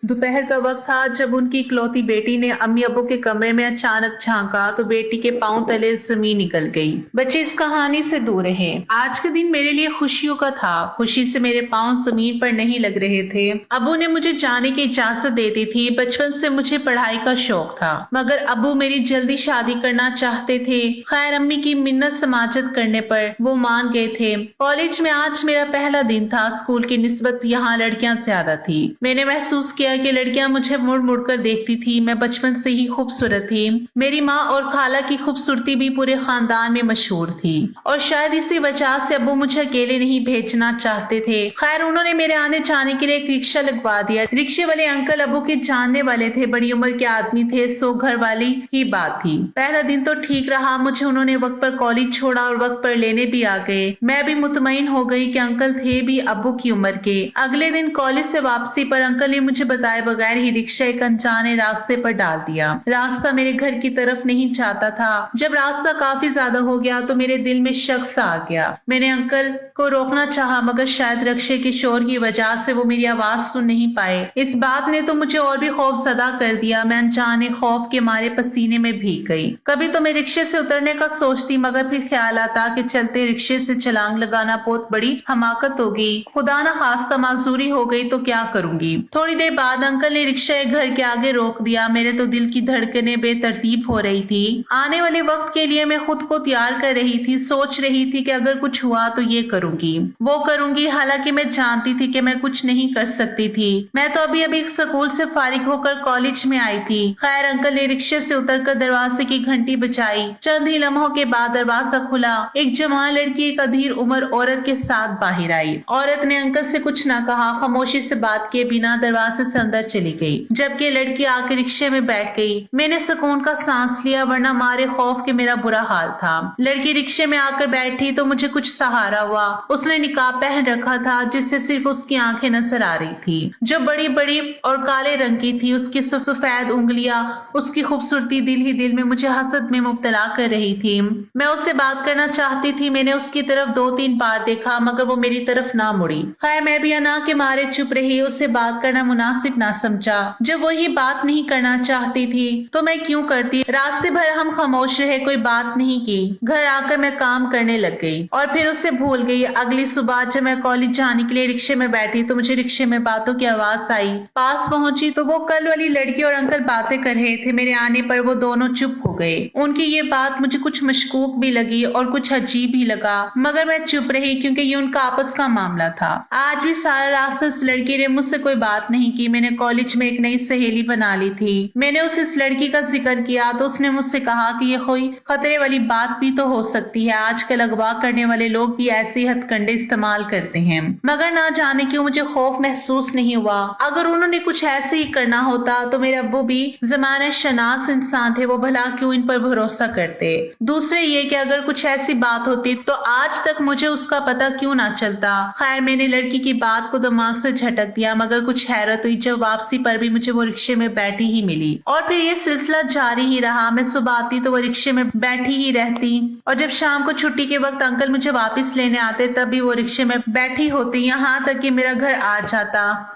दोपहर का वक्त था जब उनकी इकलौती बेटी ने अम्मी अब्बू के कमरे में अचानक झांका तो बेटी के पांव तले जमीन निकल गई। बच्चे इस कहानी से दूर रहे। आज का दिन मेरे लिए खुशियों का था। खुशी से मेरे पांव जमीन पर नहीं लग रहे थे। अब्बू ने मुझे जाने की इजाजत दे दी थी। बचपन से मुझे पढ़ाई का शौक था, मगर अब्बू मेरी जल्दी शादी करना चाहते थे। खैर, अम्मी की मिन्नत समाजत करने पर वो मान गए थे। कॉलेज में आज मेरा पहला दिन था। स्कूल की निस्बत यहाँ लड़कियां ज्यादा थी। मैंने महसूस किया कि लड़कियां मुझे मुड़ मुड़ कर देखती थी। मैं बचपन से ही खूबसूरत थी। मेरी माँ और खाला की खूबसूरती भी पूरे खानदान में मशहूर थी और शायद इसी वजह से अब्बू मुझे अकेले नहीं भेजना चाहते थे। खैर, उन्होंने मेरे आने जाने के लिए एक रिक्शा लगवा दिया। रिक्शे वाले अंकल अब्बू के जानने वाले थे। बड़ी उम्र के आदमी थे, सो घर वाली ही बात थी। पहला दिन तो ठीक रहा। मुझे उन्होंने वक्त पर कॉलेज छोड़ा और वक्त पर लेने भी आ गए। मैं भी मुतमईन हो गई कि अंकल थे भी अब्बू की उम्र के। अगले दिन कॉलेज से वापसी पर अंकल ने मुझे बताए बगैर ही रिक्शा एक अनजाने रास्ते पर डाल दिया। रास्ता मेरे घर की तरफ नहीं जाता था। जब रास्ता काफी ज्यादा हो गया तो मेरे दिल में शक सा आ गया। मैंने अंकल को रोकना चाहा, मगर शायद रिक्शे के शोर की वजह से वो मेरी आवाज सुन नहीं पाए। इस बात ने तो मुझे और भी खौफजदा कर दिया। मैं अनजाने खौफ के मारे पसीने में भीग गई। कभी तो मैं रिक्शे से उतरने का सोचती, मगर फिर ख्याल आता कि चलते रिक्शे से छलांग लगाना बहुत बड़ी हमाकत होगी। खुदा न खास्ता माजूरी हो गई तो क्या करूंगी। थोड़ी देर बाद अंकल ने रिक्शा घर के आगे रोक दिया। मेरे तो दिल की धड़कनें बेतरतीब हो रही थी। आने वाले वक्त के लिए मैं खुद को तैयार कर रही थी। सोच रही थी कि अगर कुछ हुआ तो ये करूंगी, वो करूंगी। हालांकि मैं जानती थी कि मैं कुछ नहीं कर सकती थी। मैं तो अभी अभी स्कूल से फारिग होकर कॉलेज में आई थी। खैर, अंकल ने रिक्शे से उतरकर दरवाजे की घंटी बजाई। चंद ही लम्हों के बाद दरवाजा खुला। एक जवान लड़की एक अधीर उम्र औरत के साथ बाहर आई। औरत ने अंकल से कुछ न कहा, खामोशी से बात किए बिना दरवाजे से अंदर चली गई, जबकि लड़की आकर रिक्शे में बैठ गई। मैंने सुकून का सांस लिया, वरना मारे खौफ के मेरा बुरा हाल था। लड़की रिक्शे में आकर बैठी तो मुझे कुछ सहारा हुआ। उसने निकाब पहन रखा था, जिससे सिर्फ उसकी आंखें नजर आ रही थी, जो बड़ी बड़ी और काले रंग की थी। उसकी सफेद उंगलियां, उसकी खूबसूरती दिल ही दिल में मुझे हसद में मुब्तला कर रही थी। मैं उससे बात करना चाहती थी। मैंने उसकी तरफ 2-3 बार देखा, मगर वो मेरी तरफ ना मुड़ी। खैर, मैं भी अना के मारे चुप रही। उससे बात करना मुनासिब ना समझा। जब वो ही बात नहीं करना चाहती थी तो मैं क्यों करती। रास्ते भर हम खामोश रहे, कोई बात नहीं की। घर आकर मैं काम करने लग गई और फिर उससे भूल गई। अगली सुबह जब मैं कॉलेज जाने के लिए रिक्शे में बैठी तो मुझे रिक्शे में बातों की आवाज आई। पास पहुंची तो वो कल वाली लड़की और अंकल बातें कर रहे थे। मेरे आने पर वो दोनों चुप हो गए। उनकी ये बात मुझे कुछ मशकूक भी लगी और कुछ अजीब भी लगा, मगर मैं चुप रही क्योंकि ये उनका आपस का मामला था। आज भी सारा रास्ता उस लड़की ने मुझसे कोई बात नहीं की। मैंने कॉलेज में एक नई सहेली बना ली थी। मैंने उस इस लड़की का जिक्र किया तो उसने मुझसे कहा कि ये कोई खतरे वाली बात भी तो हो सकती है। आजकल अगवा करने वाले लोग भी ऐसे हथकंडे इस्तेमाल करते हैं, मगर ना जाने क्यों मुझे खौफ महसूस नहीं हुआ। अगर उन्होंने कुछ ऐसे ही करना होता तो मेरे अब्बू भी जमाने शनास इंसान थे, वो भला क्यों इन पर भरोसा करते। दूसरे ये कि अगर कुछ ऐसी बात होती तो आज तक मुझे उसका पता क्यों ना चलता। खैर, मैंने लड़की की बात को दिमाग से झटक दिया, मगर कुछ हैरत हुई जब वापसी पर भी मुझे वो रिक्शे में बैठी ही मिली। और फिर ये सिलसिला जारी ही रहा। मैं सुबह आती तो वो रिक्शे में बैठी ही रहती और जब शाम को छुट्टी के वक्त अंकल मुझे वापस लेने आते तब भी वो रिक्शे में बैठी होती, यहाँ तक कि मेरा घर आ जाता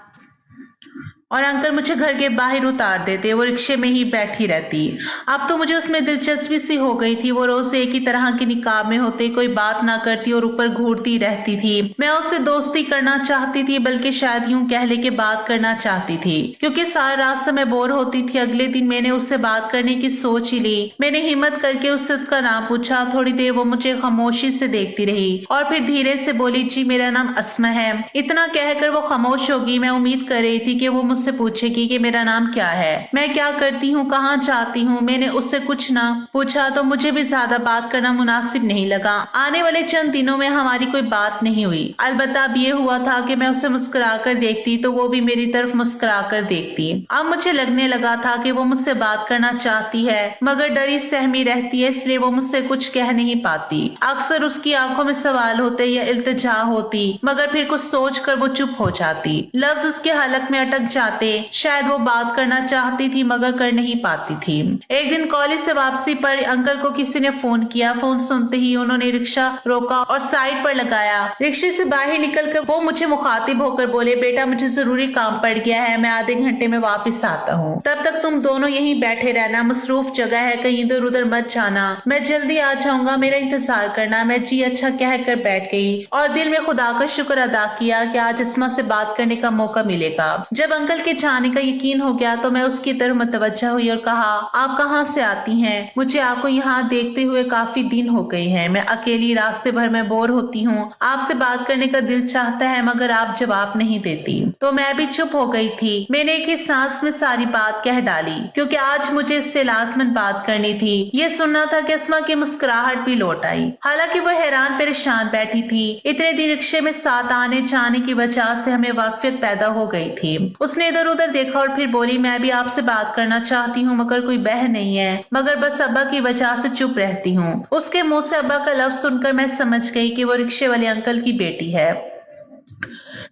और अंकल मुझे घर के बाहर उतार देते। वो रिक्शे में ही बैठी रहती। अब तो मुझे उसमें दिलचस्पी सी हो गई थी। वो रोज एक ही तरह की निकाब में होते, कोई बात ना करती और ऊपर घूरती रहती थी। मैं उससे दोस्ती करना चाहती थी, बल्कि शायद यूं कह ले के बात करना चाहती थी, क्योंकि सारा रास्ता मैं बोर होती थी। अगले दिन मैंने उससे बात करने की सोच ही ली। मैंने हिम्मत करके उससे उसका नाम पूछा। थोड़ी देर वो मुझे खामोशी से देखती रही और फिर धीरे से बोली, जी मेरा नाम अस्मा है। इतना कहकर वो खामोश होगी। मैं उम्मीद कर रही थी कि वो मुझसे पूछेगी कि मेरा नाम क्या है, मैं क्या करती हूँ, कहाँ जाती हूँ। मैंने उससे कुछ ना पूछा तो मुझे भी ज्यादा बात करना मुनासिब नहीं लगा। आने वाले चंद दिनों में हमारी कोई बात नहीं हुई। अलबत्ता अब ये हुआ था कि मैं उसे मुस्कुराकर देखती तो वो भी मेरी तरफ मुस्कुराकर देखती। अब मुझे लगने लगा था कि वो मुझसे बात करना चाहती है, मगर डरी सहमी रहती है, इसलिए वो मुझसे कुछ कह नहीं पाती। अक्सर उसकी आंखों में सवाल होते या इल्तिजा होती, मगर फिर कुछ सोच कर वो चुप हो जाती। लफ्ज उसके हलक में अटक जाते मुस्कुराते। शायद वो बात करना चाहती थी मगर कर नहीं पाती थी। एक दिन कॉलेज से वापसी पर अंकल को किसी ने फोन किया। फोन सुनते ही उन्होंने रिक्शा रोका और साइड पर लगाया। रिक्शे से बाहर निकलकर वो मुझे मुखातिब होकर बोले, बेटा मुझे जरूरी काम पड़ गया है, मैं आधे घंटे में वापस आता हूँ, तब तक तुम दोनों यहीं बैठे रहना, मसरूफ जगह है, कहीं इधर उधर मत जाना, मैं जल्दी आ जाऊंगा, मेरा इंतजार करना। मैं जी अच्छा कहकर बैठ गई और दिल में खुदा का शुक्र अदा किया कि आज अस्मा से बात करने का मौका मिलेगा। जब अंकल के जाने का यकीन हो गया तो मैं उसकी तरफ मुतवज्जा हुई और कहा, आप कहाँ से आती हैं? मुझे आपको यहाँ देखते हुए काफी दिन हो गए हैं, मैं अकेली रास्ते भर में बोर होती हूँ, आपसे बात करने का दिल चाहता है मगर आप जवाब नहीं देती। तो मैं भी चुप हो गई थी। मैंने एक ही सांस में सारी बात कह डाली क्योंकि आज मुझे इससे लाजमन बात करनी थी। ये सुनना था कि अस्मा की मुस्कुराहट भी लौट आई। हालांकि वो हैरान परेशान बैठी थी। इतने दिन रिक्शे में साथ आने जाने की वजह से हमें वाकफियत पैदा हो गई थी। उसने इधर उधर देखा और फिर बोली, मैं भी आपसे बात करना चाहती हूँ मगर कोई बहन नहीं है, मगर बस अब्बा की वजह से चुप रहती हूँ। उसके मुंह से अब्बा का लफ्ज सुनकर मैं समझ गई कि वो रिक्शे वाले अंकल की बेटी है।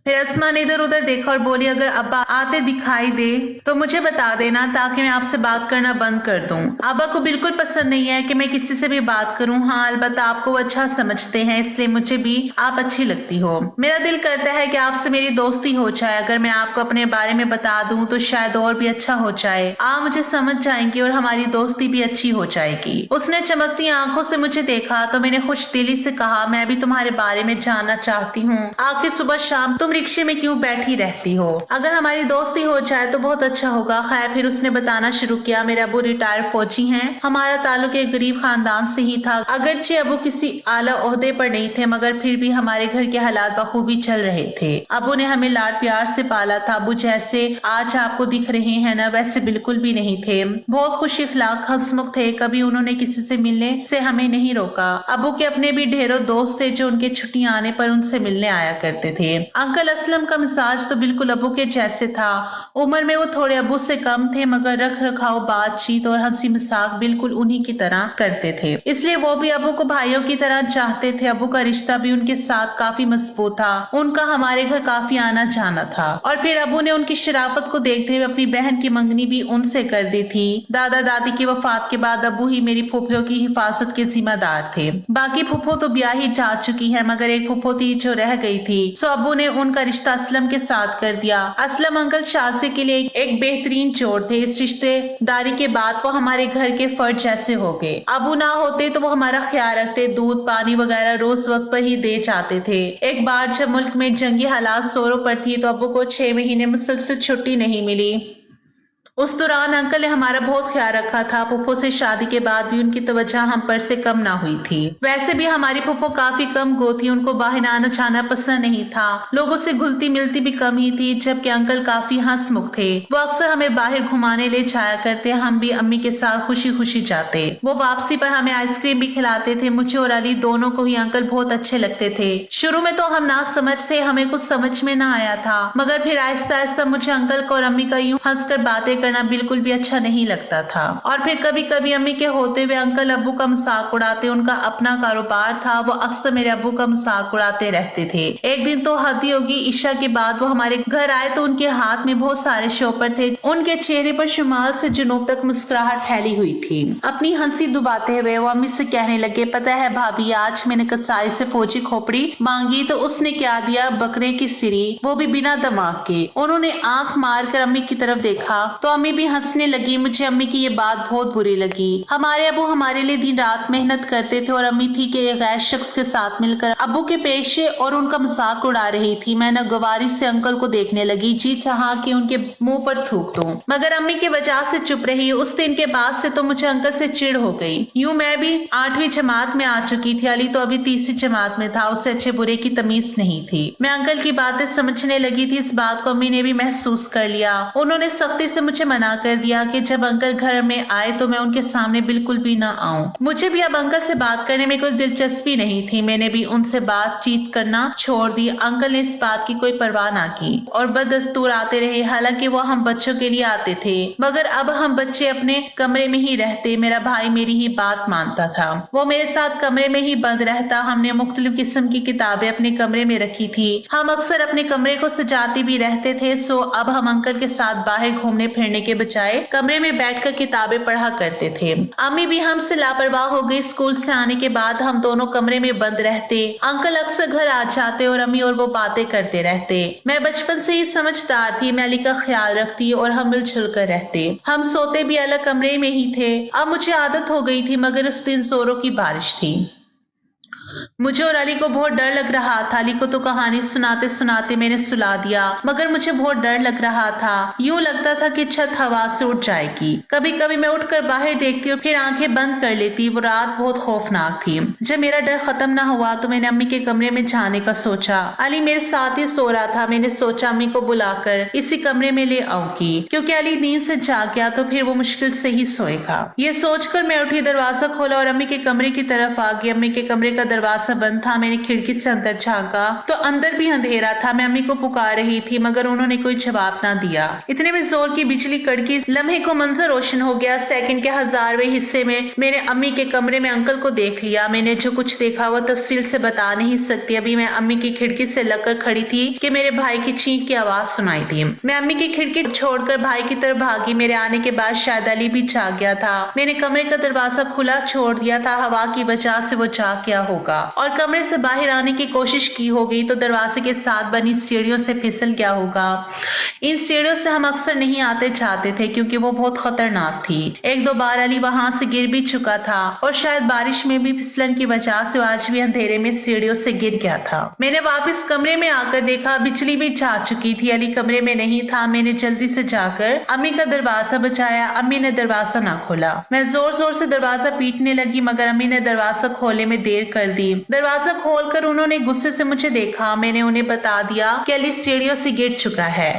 फिर अस्मा ने इधर उधर देखा और बोली, अगर अब्बा आते दिखाई दे तो मुझे बता देना ताकि मैं आपसे बात करना बंद कर दूं। अब्बा को बिल्कुल पसंद नहीं है कि मैं किसी से भी बात करूं। हाँ, अलबत्ता आपको वो अच्छा समझते हैं, इसलिए मुझे भी आप अच्छी लगती हो। मेरा दिल करता है कि आपसे मेरी दोस्ती हो जाए। अगर मैं आपको अपने बारे में बता दूं तो शायद और भी अच्छा हो जाए। आप मुझे समझ जाएंगी और हमारी दोस्ती भी अच्छी हो जाएगी। उसने चमकती आंखों से मुझे देखा तो मैंने खुश दिली से कहा, मैं भी तुम्हारे बारे में जानना चाहती हूँ। आखिर सुबह शाम तुम रिक्शे में क्यों बैठी रहती हो? अगर हमारी दोस्ती हो जाए तो बहुत अच्छा होगा। खैर, फिर उसने बताना शुरू किया, मेरे अबू रिटायर्ड फौजी हैं, हमारा ताल्लुक एक गरीब खानदान से ही था। अगरचे अबू किसी आला ओहदे पर नहीं थे मगर फिर भी हमारे घर के हालात बखूबी चल रहे थे। अबू ने हमें लाड प्यार से पाला था। अबू जैसे आज आपको दिख रहे हैं ना, वैसे बिल्कुल भी नहीं थे। बहुत खुश इखलाक हंसमुख थे। कभी उन्होंने किसी से मिलने से हमें नहीं रोका। अबू के अपने भी ढेरों दोस्त थे जो उनके छुट्टियां आने पर उनसे मिलने आया करते थे। अंकल असलम का मिजाज तो बिल्कुल अबू के जैसे था। उम्र में वो थोड़े अबू से कम थे मगर रख रखाव, बातचीत और हंसी मजाक बिल्कुल उन्हीं की तरह करते थे। इसलिए वो भी अबू को भाइयों की तरह चाहते थे। अबू का रिश्ता भी उनके साथ काफी मजबूत था। उनका हमारे घर काफी आना जाना था और फिर अबू ने उनकी शराफत को देखते हुए अपनी बहन की मंगनी भी उनसे कर दी थी। दादा दादी की वफात के बाद अबू ही मेरी फूफियों की हिफाजत के जिम्मेदार थे। बाकी फूफो तो ब्याह ही जा चुकी है मगर एक फूफो थी जो रह गई थी, सो अबू ने उनका रिश्ता असलम के साथ कर दिया। असलम अंकल शादी के लिए एक बेहतरीन जोड़ थे। इस रिश्तेदारी के बाद वो हमारे घर के फर्द जैसे हो गए। अबू ना होते तो वो हमारा ख्याल रखते, दूध पानी वगैरह रोज वक्त पर ही दे जाते थे। एक बार जब मुल्क में जंगी हालात जोरों पर थी तो अबू को 6 महीने मुसलसल छुट्टी नहीं मिली। उस दौरान अंकल ने हमारा बहुत ख्याल रखा था। फुफ्फो से शादी के बाद भी उनकी तवज्जो हम पर से कम ना हुई थी। वैसे भी हमारी फुफ्फो काफी कम गो थी, उनको बाहर आना जाना पसंद नहीं था। लोगों से घुलती मिलती भी कम ही थी, जबकि अंकल काफी हंसमुख थे। वो अक्सर हमें बाहर घुमाने ले जाया करते। हम भी अम्मी के साथ खुशी खुशी जाते। वो वापसी पर हमें आइसक्रीम भी खिलाते थे। मुझे और अली दोनों को ही अंकल बहुत अच्छे लगते थे। शुरू में तो हम ना समझ थे, हमें कुछ समझ में ना आया था मगर फिर आहिस्ता आहिस्ता मुझे अंकल को और अम्मी का यूं हंसकर बातें करना बिल्कुल भी अच्छा नहीं लगता था। और फिर कभी कभी अम्मी के होते हुए अंकल अब्बू का मजाक उड़ाते। उनका अपना कारोबार था, वो अक्सर मेरे अब्बू का मजाक उड़ाते रहते थे। एक दिन तो हद ही होगी, ईशा के बाद वो हमारे घर आए तो उनके हाथ में बहुत सारे शोपर थे। उनके चेहरे पर शुमाल से जुनूब तक मुस्कुराहट फैली हुई थी। अपनी हंसी दुबाते हुए वो अम्मी से कहने लगे, पता है भाभी, आज मैंने कसाई से फौजी खोपड़ी मांगी तो उसने क्या दिया, बकरे की सिरी, वो भी बिना दिमाग के। उन्होंने आंख मारकर अम्मी की तरफ देखा तो अम्मी भी हंसने लगी। मुझे अम्मी की ये बात बहुत बुरी लगी। हमारे अबू हमारे लिए दिन रात मेहनत करते थे और अम्मी थी कि एक गैर शख्स के साथ मिलकर अबू के पेशे और उनका मजाक उड़ा रही थी। मैं नागवारी से अंकल को देखने लगी, जी चाहा कि उनके मुंह पर थूक दूं, मगर अम्मी की वजह से चुप रही। उस दिन के बाद से तो मुझे अंकल से चिढ़ हो गई। यूं मैं भी 8वीं जमात में आ चुकी थी, अली तो अभी 3री जमात में था। उससे अच्छे बुरे की तमीज नहीं थी। मैं अंकल की बातें समझने लगी थी। इस बात को अम्मी ने भी महसूस कर लिया। उन्होंने सख्ती से मुझे मुझे मना कर दिया कि जब अंकल घर में आए तो मैं उनके सामने बिल्कुल भी ना आऊं। मुझे भी अब अंकल से बात करने में कोई दिलचस्पी नहीं थी। मैंने भी उनसे बातचीत करना छोड़ दी। अंकल ने इस बात की कोई परवाह ना की और बदस्तूर आते रहे। हालांकि वो हम बच्चों के लिए आते थे, मगर अब हम बच्चे अपने कमरे में ही रहते। मेरा भाई मेरी ही बात मानता था। वो मेरे साथ कमरे में ही बंद रहता। हमने मुख्तलिफ किस्म की किताबें अपने कमरे में रखी थी। हम अक्सर अपने कमरे को सजाते भी रहते थे। सो अब हम अंकल के साथ बाहर घूमने फिरने के बजाय कमरे में बैठकर किताबें पढ़ा करते थे। अम्मी भी हमसे लापरवाह हो गई। स्कूल से आने के बाद हम दोनों कमरे में बंद रहते। अंकल अक्सर घर आ जाते और अम्मी और वो बातें करते रहते। मैं बचपन से ही समझदार थी। मैं अली का ख्याल रखती और हम मिलजुल कर रहते। हम सोते भी अलग कमरे में ही थे। अब मुझे आदत हो गई थी, मगर उस दिन जोरों की बारिश थी। मुझे और अली को बहुत डर लग रहा था। अली को तो कहानी सुनाते सुनाते मैंने सुला दिया, मगर मुझे बहुत डर लग रहा था। यूं लगता था कि छत हवा से उड़ जाएगी। कभी कभी मैं उठकर बाहर देखती और फिर आंखें बंद कर लेती। वो रात बहुत खौफनाक थी। जब मेरा डर खत्म ना हुआ तो मैंने अम्मी के कमरे में जाने का सोचा। अली मेरे साथ ही सो रहा था। मैंने सोचा अम्मी को बुलाकर इसी कमरे में ले आऊंगी, क्योंकि अली नींद से जाग गया तो फिर वो मुश्किल से ही सोएगा। ये सोचकर मैं उठी, दरवाजा खोला और अम्मी के कमरे की तरफ आ गई। अम्मी के कमरे का दरवाजा बंद था। मैंने खिड़की से अंदर झांका तो अंदर भी अंधेरा था। मैं अम्मी को पुकार रही थी, मगर उन्होंने कोई जवाब ना दिया। इतने में जोर की बिजली कड़की। लम्हे को मंजर रोशन हो गया। सेकंड के 1000वें हिस्से में मैंने अम्मी के कमरे में अंकल को देख लिया। मैंने जो कुछ देखा वो तफसील से बता नहीं सकती। अभी मैं अम्मी की खिड़की से लगकर खड़ी थी कि मेरे भाई की चीख की आवाज सुनाई दी। मैं अम्मी की खिड़की छोड़कर भाई की तरफ भागी। मेरे आने के बाद शायद अली भी जाग गया था। मैंने कमरे का दरवाजा खुला छोड़ दिया था। हवा की वजह से वो जाग गया होगा और कमरे से बाहर आने की कोशिश की होगी तो दरवाजे के साथ बनी सीढ़ियों से फिसल गया होगा। इन सीढ़ियों से हम अक्सर नहीं आते जाते थे क्योंकि वो बहुत खतरनाक थी। एक दो बार अली वहां से गिर भी चुका था और शायद बारिश में भी फिसलन की वजह से आज भी अंधेरे में सीढ़ियों से गिर गया था। मैंने वापस कमरे में आकर देखा, बिजली भी जा चुकी थी। अली कमरे में नहीं था। मैंने जल्दी से जाकर अम्मी का दरवाजा बचाया। अम्मी ने दरवाजा ना खोला। मैं जोर जोर से दरवाजा पीटने लगी, मगर अम्मी ने दरवाजा खोलने में देर कर दी। दरवाजा खोलकर उन्होंने गुस्से से मुझे देखा। मैंने उन्हें बता दिया कि अली सीढ़ियों से गिर चुका है।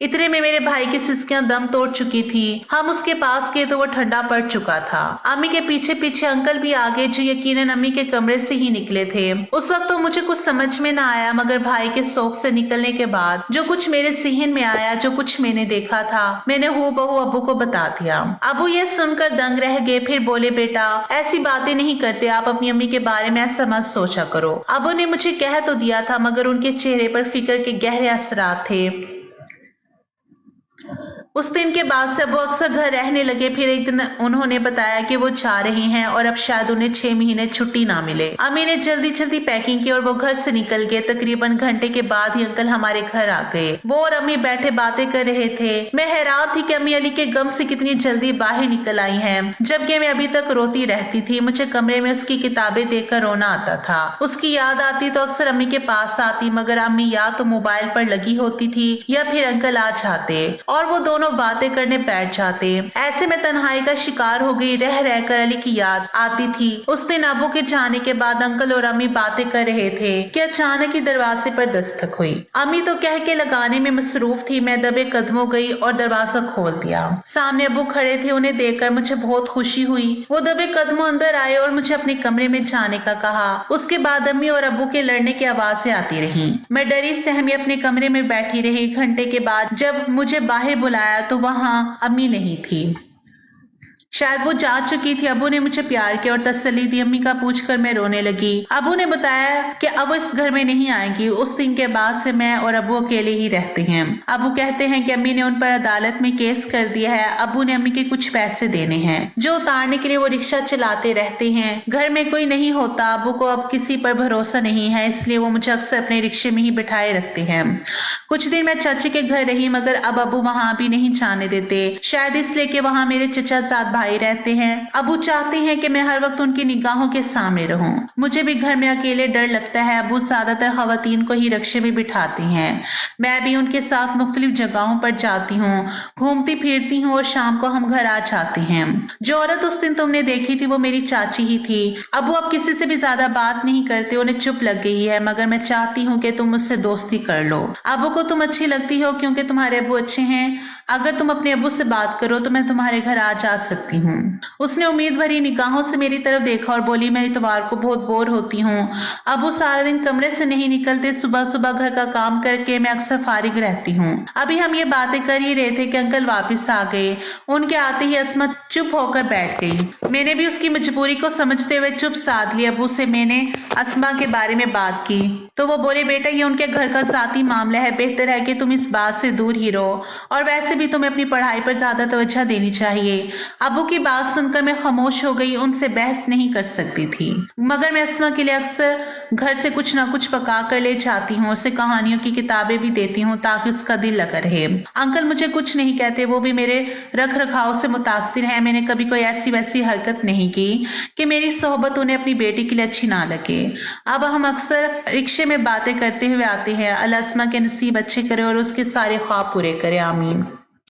इतने में मेरे भाई की सिसकियां दम तोड़ चुकी थी। हम उसके पास गए तो वो ठंडा पड़ चुका था। अम्मी के पीछे पीछे अंकल भी आ गए, जो यकीनन अम्मी के कमरे से ही निकले थे। उस वक्त तो मुझे कुछ समझ में ना आया, मगर भाई के शौक से निकलने के बाद जो कुछ मेरे जहन में आया, जो कुछ मैंने देखा था, मैंने हूबहू अबू को बता दिया। अबू ये सुनकर दंग रह गए। फिर बोले, बेटा ऐसी बातें नहीं करते, आप अपनी अम्मी के बारे में ऐसा मत सोचा करो। अबू ने मुझे कह तो दिया था, मगर उनके चेहरे पर फिक्र के गहरे असरात थे। उस दिन के बाद से वो अक्सर घर रहने लगे। फिर एक दिन उन्होंने बताया कि वो जा रहे हैं और अब शायद उन्हें 6 महीने छुट्टी ना मिले। अम्मी ने जल्दी जल्दी पैकिंग की और वो घर से निकल गए। तकरीबन घंटे के बाद ही अंकल हमारे घर आ गए। वो और अम्मी बैठे बातें कर रहे थे। मैं हैरान थी कि अम्मी अली के गम से कितनी जल्दी बाहर निकल आई हैं, जबकि मैं अभी तक रोती रहती थी। मुझे कमरे में उसकी किताबें देखकर रोना आता था। उसकी याद आती तो अक्सर अम्मी के पास आती, मगर अम्मी या तो मोबाइल पर लगी होती थी या फिर अंकल आ जाते और वो दोनों बातें करने बैठ जाते। ऐसे में तन्हाई का शिकार हो गई। रह रहकर अली की याद आती थी। उस दिन अबू के जाने के बाद अंकल और अम्मी बातें कर रहे थे कि अचानक ही दरवाजे पर दस्तक हुई। अम्मी तो कह के लगाने में मसरूफ थी। मैं दबे कदमों गई और दरवाजा खोल दिया। सामने अबू खड़े थे। उन्हें देखकर मुझे बहुत खुशी हुई। वो दबे कदमों अंदर आए और मुझे अपने कमरे में जाने का कहा। उसके बाद अम्मी और अबू के लड़ने की आवाजें आती रही। मैं डरी सहमी अपने कमरे में बैठी रही। घंटे के बाद जब मुझे बाहर बुलाया तो वहां अम्मी नहीं थी। शायद वो जा चुकी थी। अबू ने मुझे प्यार किया और तसल्ली दी। अम्मी का पूछकर मैं रोने लगी। अबू ने बताया कि अब वो इस घर में नहीं आएंगी। उस दिन के बाद से मैं और अबू अकेले ही रहते हैं। अबू कहते हैं कि अम्मी ने उन पर अदालत में केस कर दिया है। अबू ने अम्मी के कुछ पैसे देने हैं जो उतारने के लिए वो रिक्शा चलाते रहते हैं। घर में कोई नहीं होता। अबू को अब किसी पर भरोसा नहीं है, इसलिए वो मुझे अक्सर अपने रिक्शे में ही बिठाए रखते हैं। कुछ दिन मैं चाची के घर रही, मगर अब अबू वहां भी नहीं जाने देते। शायद इसलिए कि वहां मेरे चचा जाद भाई रहते हैं। अबू चाहते हैं कि मैं हर वक्त उनकी निगाहों के सामने रहूं। मुझे भी घर में अकेले डर लगता है। अबू ज्यादातर खवातीन को ही रिक्शे में बिठाते हैं। मैं भी उनके साथ मुख्तलिफ जगहों पर जाती हूँ, घूमती फिरती हूँ और शाम को हम घर आ जाते हैं। जो औरत उस दिन तुमने देखी थी वो मेरी चाची ही थी। अबू अब किसी से भी ज्यादा बात नहीं करते, उन्हें चुप लग गई है, मगर मैं चाहती हूँ कि तुम मुझसे दोस्ती कर लो। अबू को तुम अच्छी लगती हो क्योंकि तुम्हारे अबू अच्छे हैं। अगर तुम अपने अबू से बात करो तो मैं तुम्हारे घर आ जा सकती हूँ। उसने उम्मीद भरी निगाहों से मेरी तरफ देखा और बोली, मैं इतवार को बहुत बोर होती हूँ। अबू सारा दिन कमरे से नहीं निकलते, सुबह सुबह घर का काम करके मैं अक्सर फारिग रहती हूँ। अभी हम ये बातें कर ही रहे थे कि अंकल वापस आ गए। उनके आते ही अस्मा चुप होकर बैठ गई। मैंने भी उसकी मजबूरी को समझते हुए चुप साध ली। अबू से मैंने अस्मा के बारे में बात की तो वो बोले, बेटा ये उनके घर का जाती मामला है, बेहतर है कि तुम इस बात से दूर ही रहो, और वैसे भी तुम्हें अपनी पढ़ाई पर ज्यादा तवज्जो देनी चाहिए। अबू की बात सुनकर मैं खामोश हो गई, उनसे बहस नहीं कर सकती थी। मगर मैं अस्मा के लिए अक्सर घर से कुछ ना कुछ पका कर ले जाती हूँ, उसे कहानियों की किताबें भी देती हूँ ताकि उसका दिल लगा रहे। अंकल मुझे कुछ नहीं कहते, वो भी मेरे रख रखाव से मुतासिर है। मैंने कभी कोई ऐसी वैसी हरकत नहीं की कि मेरी सोहबत उन्हें अपनी बेटी के लिए अच्छी ना लगे। अब हम अक्सर रिक्शे में बातें करते हुए आते हैं। अल्लाह अस्मा के नसीब अच्छे करे और उसके सारे ख्वाब पूरे करे, आमीन।